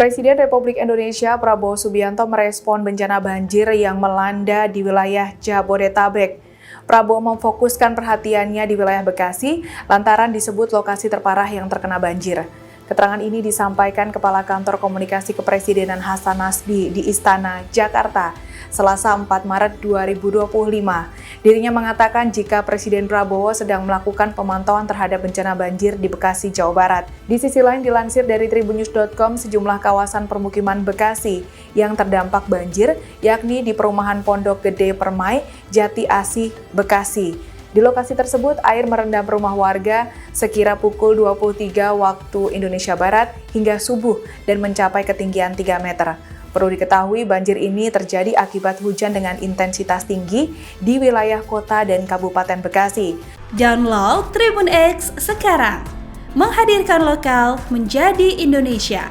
Presiden Republik Indonesia Prabowo Subianto merespon bencana banjir yang melanda di wilayah Jabodetabek. Prabowo memfokuskan perhatiannya di wilayah Bekasi lantaran disebut lokasi terparah yang terkena banjir. Keterangan ini disampaikan Kepala Kantor Komunikasi Kepresidenan Hasan Nasbi di Istana, Jakarta, Selasa 4 Maret 2025. Dirinya mengatakan jika Presiden Prabowo sedang melakukan pemantauan terhadap bencana banjir di Bekasi, Jawa Barat. Di sisi lain dilansir dari tribunnews.com, sejumlah kawasan permukiman Bekasi yang terdampak banjir, yakni di perumahan Pondok Gede Permai, Jati Asih, Bekasi. Di lokasi tersebut, air merendam rumah warga sekira pukul 23 waktu Indonesia Barat hingga subuh dan mencapai ketinggian 3 meter. Perlu diketahui, banjir ini terjadi akibat hujan dengan intensitas tinggi di wilayah kota dan Kabupaten Bekasi. Download Tribun X sekarang, menghadirkan lokal menjadi Indonesia.